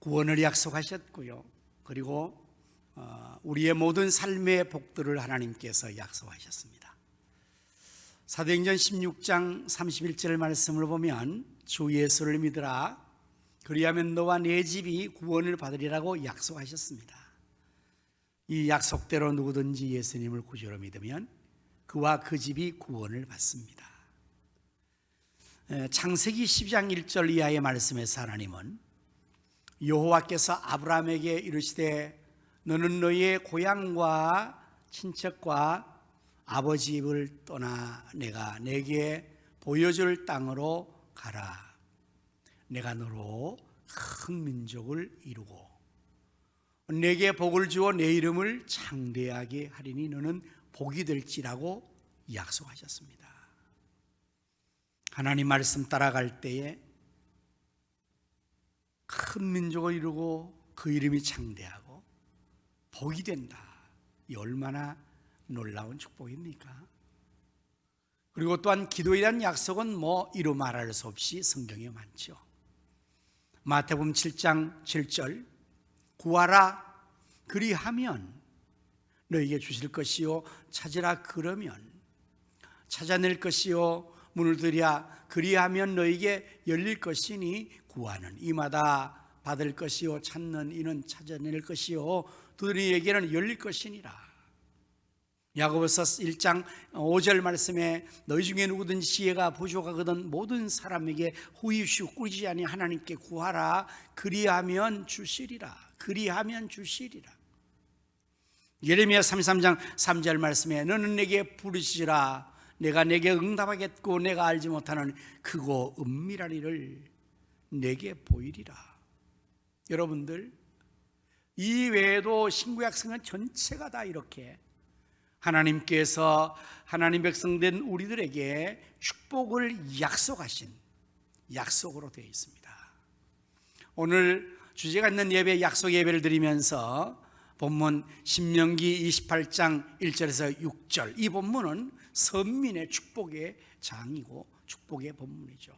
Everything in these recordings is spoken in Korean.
구원을 약속하셨고요. 그리고 우리의 모든 삶의 복들을 하나님께서 약속하셨습니다. 사도행전 16장 31절 말씀을 보면 주 예수를 믿으라 그리하면 너와 네 집이 구원을 받으리라고 약속하셨습니다. 이 약속대로 누구든지 예수님을 구주로 믿으면 그와 그 집이 구원을 받습니다. 창세기 12장 1절 이하의 말씀에서 하나님은 여호와께서 아브라함에게 이르시되 너는 너의 고향과 친척과 아버지 집을 떠나 내가 내게 보여줄 땅으로 가라. 내가 너로 큰 민족을 이루고 내게 복을 주어 내 이름을 창대하게 하리니 너는 복이 될지라고 약속하셨습니다. 하나님 말씀 따라갈 때에 큰 민족을 이루고 그 이름이 창대하고 복이 된다. 이 얼마나 놀라운 축복입니까? 그리고 또한 기도에 대한 약속은 이루 말할 수 없이 성경에 많죠. 마태복음 7장 7절 구하라 그리하면 너에게 주실 것이요 찾으라 그러면 찾아낼 것이요 문을 두드리라 그리하면 너에게 열릴 것이니 구하는 이마다 받을 것이요 찾는 이는 찾아낼 것이요 두드리에게는 열릴 것이니라. 야고보서 1장 5절 말씀에 너희 중에 누구든지 지혜가 부족하거든 모든 사람에게 후이시오 꾸리지 아니 하나님께 구하라 그리하면 주시리라. 그리하면 주시리라. 예레미야 33장 3절 말씀에 너는 내게 부르시라 내가 내게 응답하겠고 내가 알지 못하는 크고 은밀한 일을 내게 보이리라. 여러분들 이 외에도 신구약 성경 전체가 다 이렇게 하나님께서 하나님 백성된 우리들에게 축복을 약속하신 약속으로 되어 있습니다. 오늘 주제가 있는 예배 약속 예배를 드리면서 본문 신명기 28장 1절에서 6절 이 본문은 선민의 축복의 장이고 축복의 본문이죠.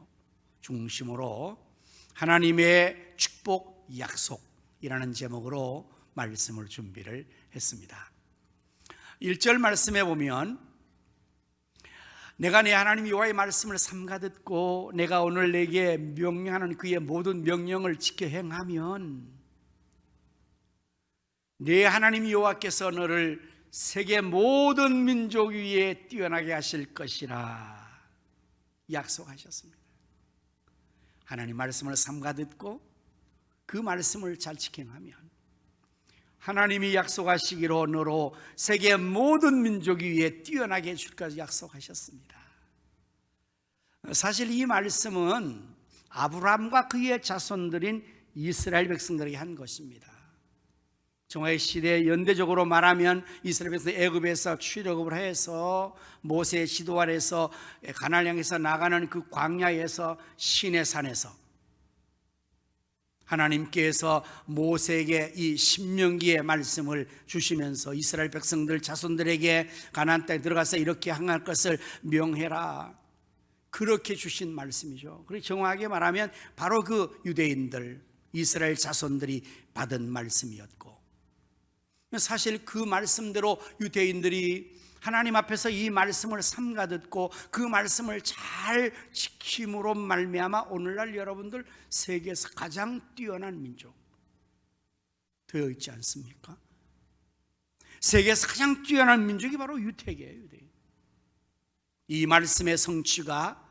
중심으로 하나님의 축복 약속이라는 제목으로 말씀을 준비를 했습니다. 1절 말씀에 보면 내가 내 하나님 여호와의 말씀을 삼가 듣고 내가 오늘 내게 명령하는 그의 모든 명령을 지켜 행하면 내 하나님 여호와께서 너를 세계 모든 민족 위에 뛰어나게 하실 것이라 약속하셨습니다. 하나님 말씀을 삼가 듣고 그 말씀을 잘 지켜 행하면 하나님이 약속하시기로 너로 세계 모든 민족 위에 뛰어나게 해줄 것을 약속하셨습니다. 사실 이 말씀은 아브라함과 그의 자손들인 이스라엘 백성들에게 한 것입니다. 정화의 시대에 연대적으로 말하면 이스라엘 백성이 애굽에서 출애굽을 해서 모세의 지도 아래서 가나안을 향해서 나가는 그 광야에서 시내산에서 하나님께서 모세에게 이 신명기의 말씀을 주시면서 이스라엘 백성들 자손들에게 가나안 땅에 들어가서 이렇게 행할 것을 명해라 그렇게 주신 말씀이죠. 그리고 정확하게 말하면 바로 그 유대인들 이스라엘 자손들이 받은 말씀이었고 사실 그 말씀대로 유대인들이 하나님 앞에서 이 말씀을 삼가 듣고 그 말씀을 잘 지킴으로 말미암아 오늘날 여러분들 세계에서 가장 뛰어난 민족 되어 있지 않습니까? 세계에서 가장 뛰어난 민족이 바로 유대계예요. 유대인. 이 말씀의 성취가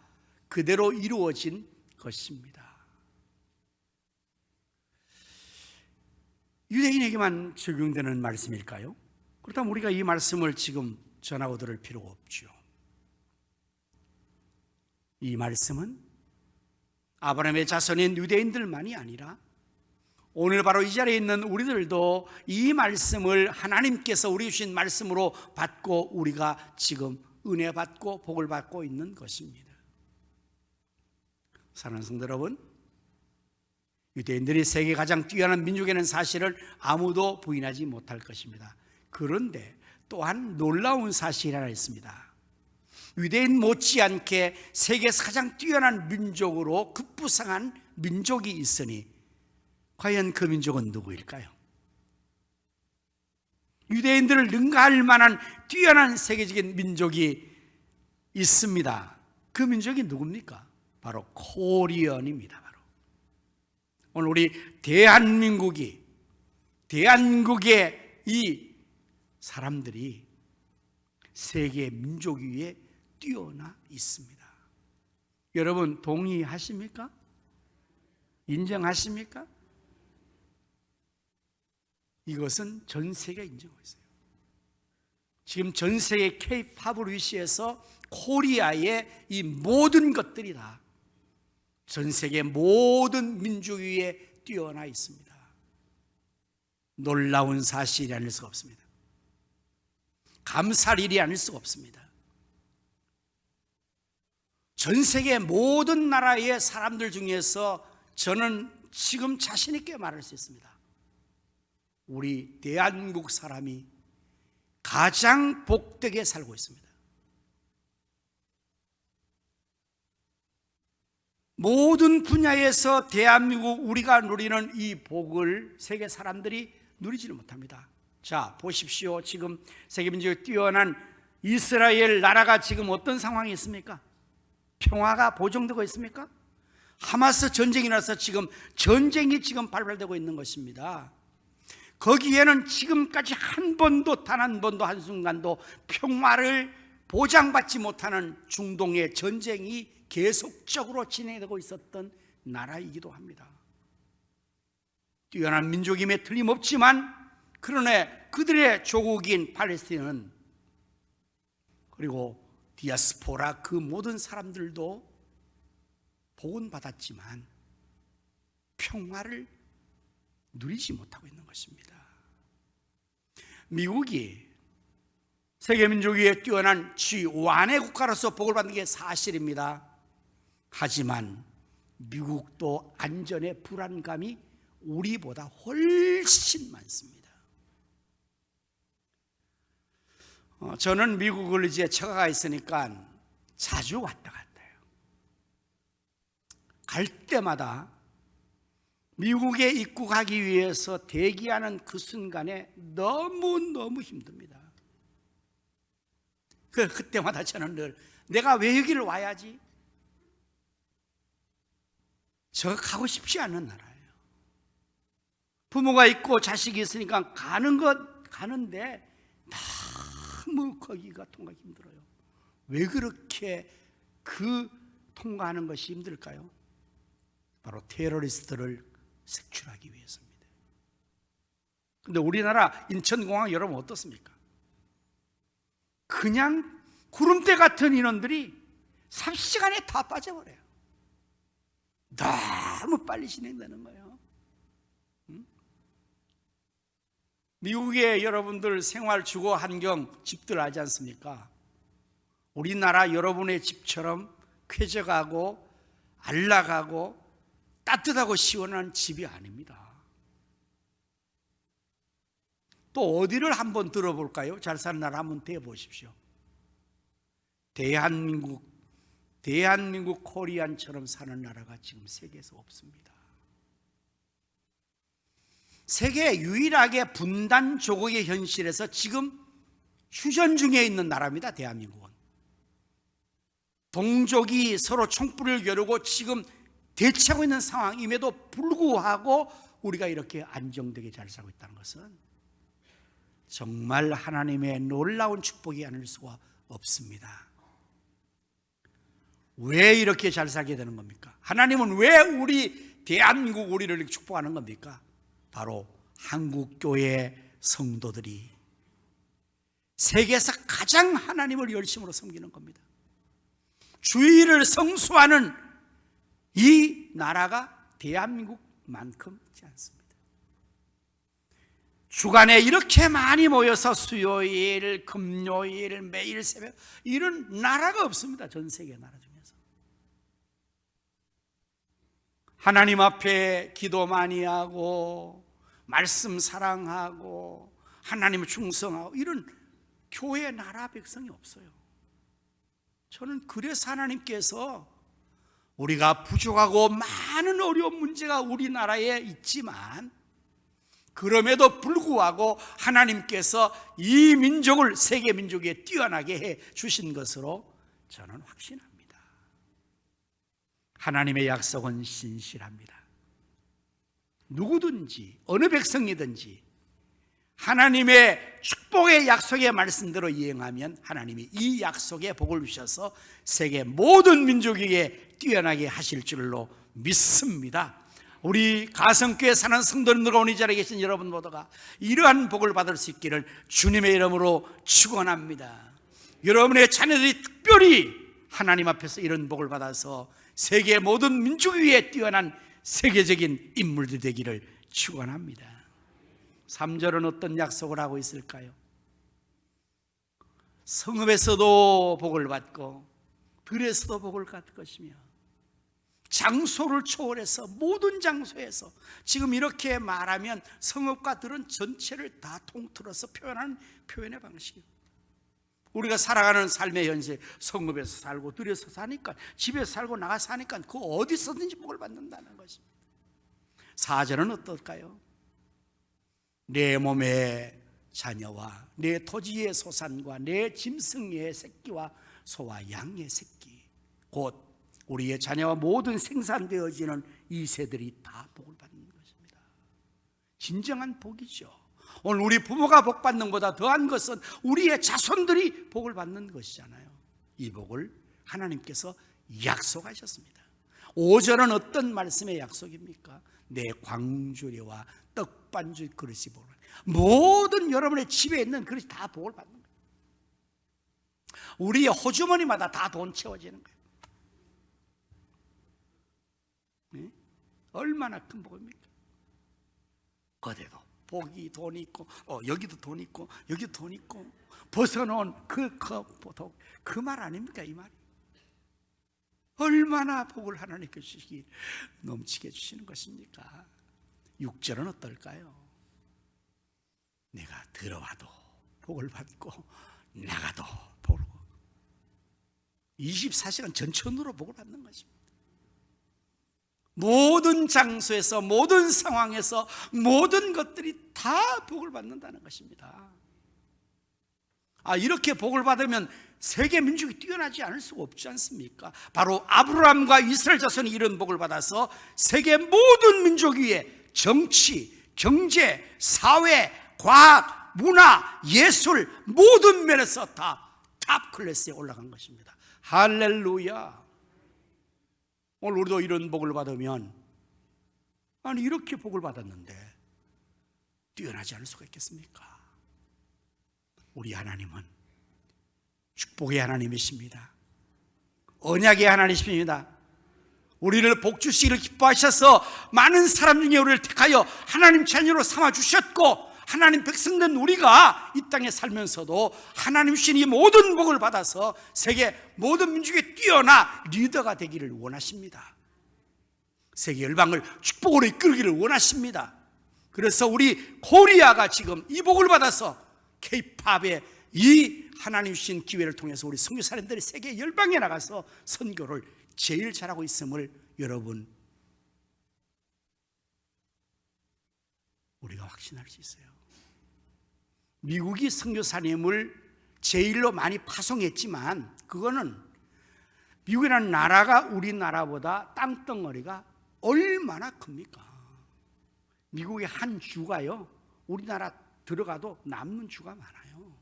그대로 이루어진 것입니다. 유대인에게만 적용되는 말씀일까요? 그렇다면 우리가 이 말씀을 지금 전하고 들을 필요가 없죠. 이 말씀은 아브라함의 자손인 유대인들만이 아니라 오늘 바로 이 자리에 있는 우리들도 이 말씀을 하나님께서 우리 주신 말씀으로 받고 우리가 지금 은혜 받고 복을 받고 있는 것입니다. 사랑하는 성도 여러분, 유대인들이 세계 가장 뛰어난 민족이라는 사실을 아무도 부인하지 못할 것입니다. 그런데 또한 놀라운 사실이 하나 있습니다. 유대인 못지않게 세계에서 가장 뛰어난 민족으로 급부상한 민족이 있으니 과연 그 민족은 누구일까요? 유대인들을 능가할 만한 뛰어난 세계적인 민족이 있습니다. 그 민족이 누굽니까? 바로 코리안입니다. 바로 오늘 우리 대한민국의 이 사람들이 세계 민족 위에 뛰어나 있습니다. 여러분 동의하십니까? 인정하십니까? 이것은 전 세계가 인정하고 있어요. 지금 전 세계 K-팝을 위시해서 코리아의 이 모든 것들이 다 전 세계 모든 민족 위에 뛰어나 있습니다. 놀라운 사실이 아닐 수가 없습니다. 감사할 일이 아닐 수가 없습니다. 전 세계 모든 나라의 사람들 중에서 저는 지금 자신 있게 말할 수 있습니다. 우리 대한민국 사람이 가장 복되게 살고 있습니다. 모든 분야에서 대한민국 우리가 누리는 이 복을 세계 사람들이 누리지는 못합니다. 자, 보십시오. 지금 세계민족이 뛰어난 이스라엘 나라가 지금 어떤 상황이 있습니까? 평화가 보정되고 있습니까? 하마스 전쟁이 나서 지금 전쟁이 지금 발발되고 있는 것입니다. 거기에는 지금까지 단 한 번도 한순간도 평화를 보장받지 못하는 중동의 전쟁이 계속적으로 진행되고 있었던 나라이기도 합니다. 뛰어난 민족임에 틀림없지만 그러나 그들의 조국인 팔레스틴은 그리고 디아스포라 그 모든 사람들도 복은 받았지만 평화를 누리지 못하고 있는 것입니다. 미국이 세계민족 위에 뛰어난 지1의 국가로서 복을 받는 게 사실입니다. 하지만 미국도 안전의 불안감이 우리보다 훨씬 많습니다. 저는 미국을 이제 처가가 있으니까 자주 왔다 갔다 해요. 갈 때마다 미국에 입국하기 위해서 대기하는 그 순간에 너무너무 힘듭니다. 그때마다 저는 늘 내가 왜 여기를 와야지? 저 가고 싶지 않은 나라예요. 부모가 있고 자식이 있으니까 가는데 너무 거기가 통과하기 힘들어요. 왜 그렇게 통과하는 것이 힘들까요? 바로 테러리스트를 색출하기 위해서입니다. 그런데 우리나라 인천공항 여러분 어떻습니까? 그냥 구름대 같은 인원들이 3시간에 다 빠져버려요. 너무 빨리 진행되는 거예요. 미국의 여러분들 생활 주거 환경 집들 알지 않습니까? 우리나라 여러분의 집처럼 쾌적하고 안락하고 따뜻하고 시원한 집이 아닙니다. 또 어디를 한번 들어볼까요? 잘 사는 나라 한번 대보십시오. 대한민국 코리안처럼 사는 나라가 지금 세계에서 없습니다. 세계 유일하게 분단 조국의 현실에서 지금 휴전 중에 있는 나라입니다. 대한민국은 동족이 서로 총불을 겨루고 지금 대치하고 있는 상황임에도 불구하고 우리가 이렇게 안정되게 잘 살고 있다는 것은 정말 하나님의 놀라운 축복이 아닐 수가 없습니다. 왜 이렇게 잘 살게 되는 겁니까? 하나님은 왜 우리 대한민국 우리를 이렇게 축복하는 겁니까? 바로 한국교회 성도들이 세계에서 가장 하나님을 열심으로 섬기는 겁니다. 주의를 성수하는 이 나라가 대한민국만큼지 않습니다. 주간에 이렇게 많이 모여서 수요일, 금요일, 매일 새벽 이런 나라가 없습니다. 전 세계 나라 중에서. 하나님 앞에 기도 많이 하고 말씀 사랑하고 하나님 충성하고 이런 교회 나라 백성이 없어요. 저는 그래서 하나님께서 우리가 부족하고 많은 어려운 문제가 우리나라에 있지만 그럼에도 불구하고 하나님께서 이 민족을 세계 민족에 뛰어나게 해 주신 것으로 저는 확신합니다. 하나님의 약속은 신실합니다. 누구든지 어느 백성이든지 하나님의 축복의 약속의 말씀대로 이행하면 하나님이 이 약속의 복을 주셔서 세계 모든 민족에게 뛰어나게 하실 줄로 믿습니다. 우리 가성교회 사는 성도님들과 오늘 이 자리에 계신 여러분 모두가 이러한 복을 받을 수 있기를 주님의 이름으로 축원합니다. 여러분의 자녀들이 특별히 하나님 앞에서 이런 복을 받아서 세계 모든 민족 위에 뛰어난 세계적인 인물들이 되기를 축원합니다. 3절은 어떤 약속을 하고 있을까요? 성읍에서도 복을 받고 들에서도 복을 받을 것이며 장소를 초월해서 모든 장소에서, 지금 이렇게 말하면 성읍과 들은 전체를 다 통틀어서 표현하는 표현의 방식이에요. 우리가 살아가는 삶의 현실, 성읍에서 살고 들에서 사니까, 집에서 살고 나가서 사니까 그 어디서든지 복을 받는다는 것입니다. 4절은 어떨까요? 내 몸의 자녀와 내 토지의 소산과 내 짐승의 새끼와 소와 양의 새끼, 곧 우리의 자녀와 모든 생산되어지는 이 새들이 다 복을 받는 것입니다. 진정한 복이죠. 오늘 우리 부모가 복 받는 것보다 더한 것은 우리의 자손들이 복을 받는 것이잖아요. 이 복을 하나님께서 약속하셨습니다. 5절은 어떤 말씀의 약속입니까? 내 광주리와 떡반죽 그릇이 복을, 모든 여러분의 집에 있는 그릇이 다 복을 받는 거예요. 우리의 호주머니마다 다 돈 채워지는 거예요. 네? 얼마나 큰 복입니까? 거기도 복이 돈이 있고, 여기도 돈 있고, 여기도 돈 있고, 벗어놓은 그 말 아닙니까? 이 말이 얼마나 복을 하나님께 주시기 넘치게 주시는 것입니까? 6절은 어떨까요? 내가 들어와도 복을 받고 나가도 복을 받고 24시간 전천후로 복을 받는 것입니다. 모든 장소에서, 모든 상황에서, 모든 것들이 다 복을 받는다는 것입니다. 이렇게 복을 받으면 세계 민족이 뛰어나지 않을 수가 없지 않습니까? 바로 아브라함과 이스라엘 자손이 이런 복을 받아서 세계 모든 민족 위에 정치, 경제, 사회, 과학, 문화, 예술 모든 면에서 다 탑 클래스에 올라간 것입니다. 할렐루야. 오늘 우리도 이런 복을 받으면, 아니 이렇게 복을 받았는데 뛰어나지 않을 수가 있겠습니까? 우리 하나님은 축복의 하나님이십니다. 언약의 하나님이십니다. 우리를 복 주시기를 기뻐하셔서 많은 사람 중에 우리를 택하여 하나님 자녀로 삼아주셨고, 하나님 백성된 우리가 이 땅에 살면서도 하나님 주신 이 모든 복을 받아서 세계 모든 민족에 뛰어나 리더가 되기를 원하십니다. 세계 열방을 축복으로 이끌기를 원하십니다. 그래서 우리 코리아가 지금 이 복을 받아서 K-팝의 이 하나님 주신 기회를 통해서 우리 선교사님들이 세계 열방에 나가서 선교를 제일 잘하고 있음을 여러분, 우리가 확신할 수 있어요. 미국이 선교사님을 제일로 많이 파송했지만 그거는 미국이라는 나라가 우리나라보다 땅덩어리가 얼마나 큽니까? 미국의 한 주가요, 우리나라 들어가도 남는 주가 많아요.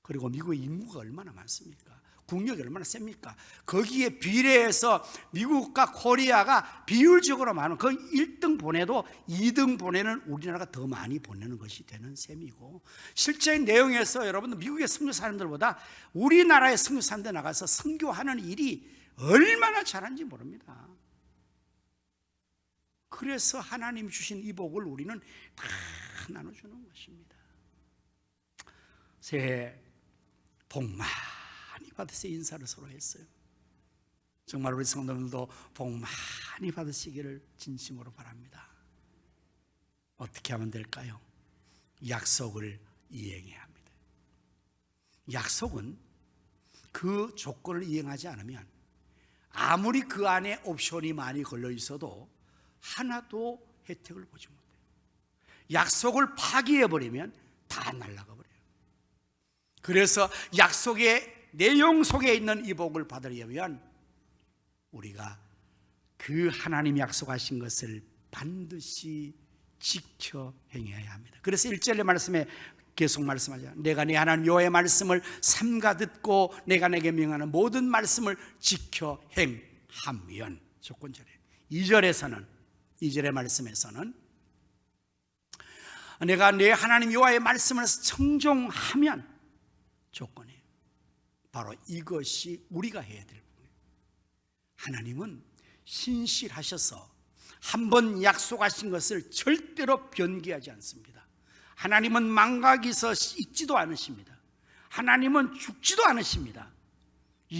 그리고 미국의 인구가 얼마나 많습니까? 국력이 얼마나 셉니까? 거기에 비례해서 미국과 코리아가 비율적으로 많은, 그 1등 보내도 2등 보내는 우리나라가 더 많이 보내는 것이 되는 셈이고, 실제 내용에서 여러분들 미국의 선교사님들보다 우리나라의 선교사님들 나가서 선교하는 일이 얼마나 잘하는지 모릅니다. 그래서 하나님 주신 이 복을 우리는 다 나눠주는 것입니다. 새해 복 많이 받으세요. 인사를 서로 했어요. 정말 우리 성도님들도 복 많이 받으시기를 진심으로 바랍니다. 어떻게 하면 될까요? 약속을 이행해야 합니다. 약속은 그 조건을 이행하지 않으면 아무리 그 안에 옵션이 많이 걸려 있어도 하나도 혜택을 보지 못해요. 약속을 파기해버리면 다 날아가 버려요. 그래서 약속의 내용 속에 있는 이 복을 받으려면 우리가 그 하나님 약속하신 것을 반드시 지켜 행해야 합니다. 그래서 1절의 말씀에 계속 말씀하죠. 내가 네 하나님 여호와의 말씀을 삼가 듣고 내가 내게 명하는 모든 말씀을 지켜 행하면, 조건절에 2절의 말씀에서는 내가 내 하나님 여호와의 말씀을 청종하면, 조건이에요. 바로 이것이 우리가 해야 될 부분이에요. 하나님은 신실하셔서 한번 약속하신 것을 절대로 변개하지 않습니다. 하나님은 망각에서 있지도 않으십니다. 하나님은 죽지도 않으십니다.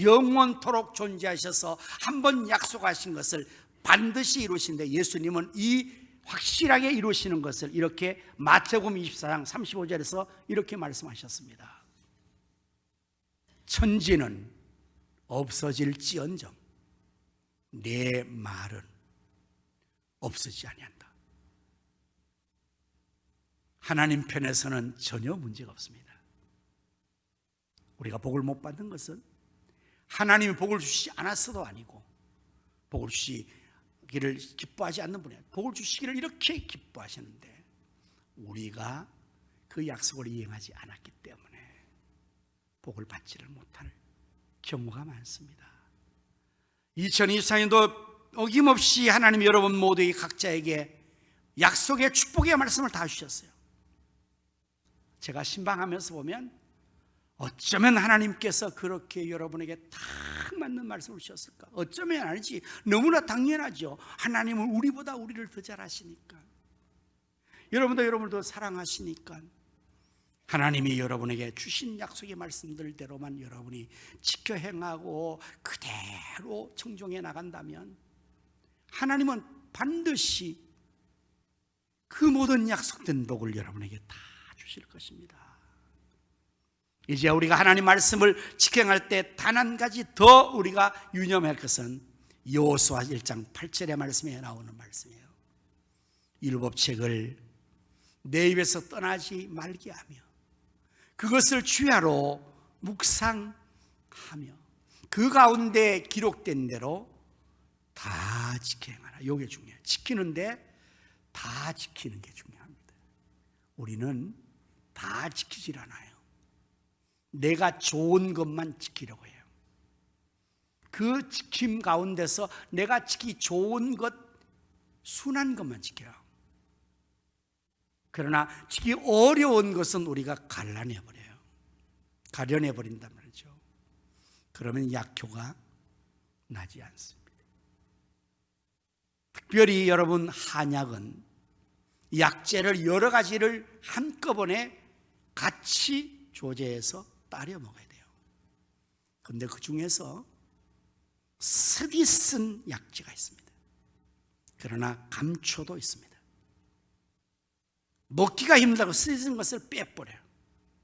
영원토록 존재하셔서 한번 약속하신 것을 반드시 이루신데, 예수님은 이 확실하게 이루시는 것을 이렇게 마태복음 24장 35절에서 이렇게 말씀하셨습니다. 천지는 없어질지언정 내 말은 없어지지 아니한다. 하나님 편에서는 전혀 문제가 없습니다. 우리가 복을 못 받은 것은 하나님이 복을 주시지 않았어도 아니고, 복을 주시기를 기뻐하지 않는 분이에요. 복을 주시기를 이렇게 기뻐하시는데 우리가 그 약속을 이행하지 않았기 때문에 복을 받지를 못할 경우가 많습니다. 2024년도 어김없이 하나님 여러분 모두의 각자에게 약속의 축복의 말씀을 다 주셨어요. 제가 신방하면서 보면 어쩌면 하나님께서 그렇게 여러분에게 딱 맞는 말씀을 주셨을까? 어쩌면 아니지, 너무나 당연하죠. 하나님은 우리보다 우리를 더 잘 아시니까, 여러분도 여러분을 더 사랑하시니까 하나님이 여러분에게 주신 약속의 말씀들대로만 여러분이 지켜 행하고 그대로 청종해 나간다면 하나님은 반드시 그 모든 약속된 복을 여러분에게 다 주실 것입니다. 이제 우리가 하나님 말씀을 지켜행할 때 단 한 가지 더 우리가 유념할 것은 여호수아 1장 8절의 말씀에 나오는 말씀이에요. 율법책을 내 입에서 떠나지 말게 하며 그것을 주야로 묵상하며 그 가운데 기록된 대로 다 지켜 행하라. 이게 중요해요. 지키는데 다 지키는 게 중요합니다. 우리는 다 지키질 않아요. 내가 좋은 것만 지키려고 해요. 그 지킴 가운데서 내가 지키기 좋은 것, 순한 것만 지켜요. 그러나 지키기 어려운 것은 우리가 갈라내버려요. 가려내버린단 말이죠. 그러면 약효가 나지 않습니다. 특별히 여러분, 한약은 약재를 여러 가지를 한꺼번에 같이 조제해서 따려 먹어야 돼요. 그런데 그 중에서 쓰디쓴 약재가 있습니다. 그러나 감초도 있습니다. 먹기가 힘들다고 쓰디쓴 것을 빼버려요.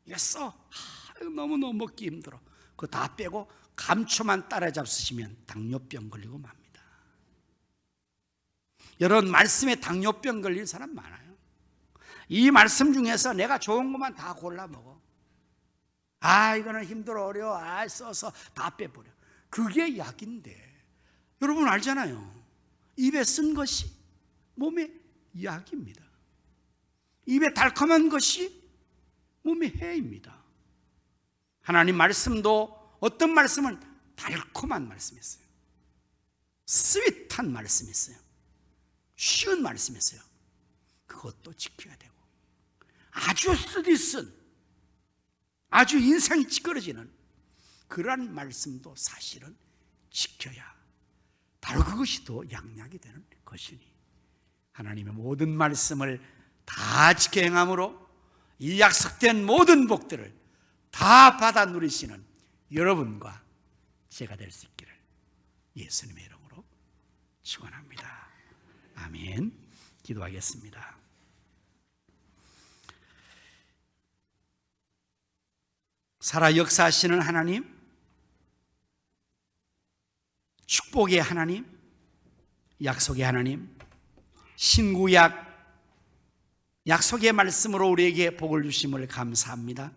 이거 너무너무 먹기 힘들어. 그거 다 빼고 감초만 따라잡수시면 당뇨병 걸리고 맙니다. 여러분, 말씀에 당뇨병 걸린 사람 많아요. 이 말씀 중에서 내가 좋은 것만 다 골라 먹어. 이거는 힘들어, 어려워, 써서 다 빼버려. 그게 약인데, 여러분 알잖아요. 입에 쓴 것이 몸에 약입니다. 입에 달콤한 것이 몸에 해입니다. 하나님 말씀도 어떤 말씀은 달콤한 말씀이 있어요. 스윗한 말씀이 있어요. 쉬운 말씀이 있어요. 그것도 지켜야 되고, 아주 쓰디쓴, 아주 인상이 찌그러지는 그러한 말씀도 사실은 지켜야 바로 그것이 더 양약이 되는 것이니, 하나님의 모든 말씀을 다 지켜 행함으로 이 약속된 모든 복들을 다 받아 누리시는 여러분과 제가 될 수 있기를 예수님의 이름으로 축원합니다. 아멘. 기도하겠습니다. 살아 역사하시는 하나님, 축복의 하나님, 약속의 하나님, 신구약 약속의 말씀으로 우리에게 복을 주심을 감사합니다.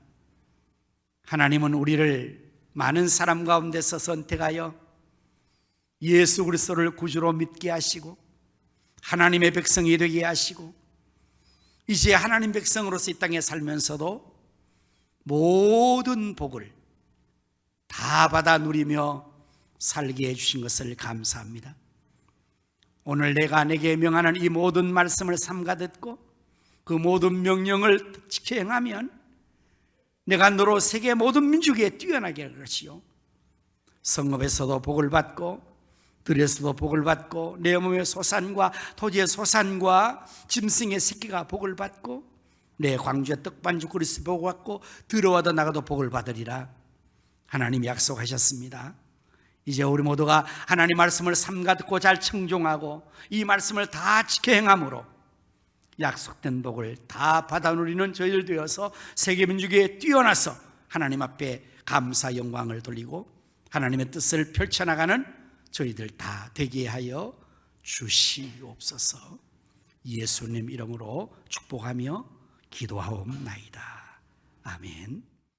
하나님은 우리를 많은 사람 가운데서 선택하여 예수 그리스도를 구주로 믿게 하시고 하나님의 백성이 되게 하시고 이제 하나님 백성으로서 이 땅에 살면서도 모든 복을 다 받아 누리며 살게 해주신 것을 감사합니다. 오늘 내가 내게 명하는 이 모든 말씀을 삼가 듣고 그 모든 명령을 지켜 행하면 내가 너로 세계 모든 민족에 뛰어나게 할 것이요 성읍에서도 복을 받고 들에서도 복을 받고 내 몸의 소산과 토지의 소산과 짐승의 새끼가 복을 받고 내 광주의 떡반죽 그릇이 복을 받고 들어와도 나가도 복을 받으리라 하나님이 약속하셨습니다. 이제 우리 모두가 하나님 말씀을 삼가 듣고 잘 청종하고 이 말씀을 다 지켜 행함으로 약속된 복을 다 받아 누리는 저희들 되어서 세계 민족에 뛰어나서 하나님 앞에 감사 영광을 돌리고 하나님의 뜻을 펼쳐나가는 저희들 다 되게 하여 주시옵소서. 예수님 이름으로 축복하며 기도하옵나이다. 아멘.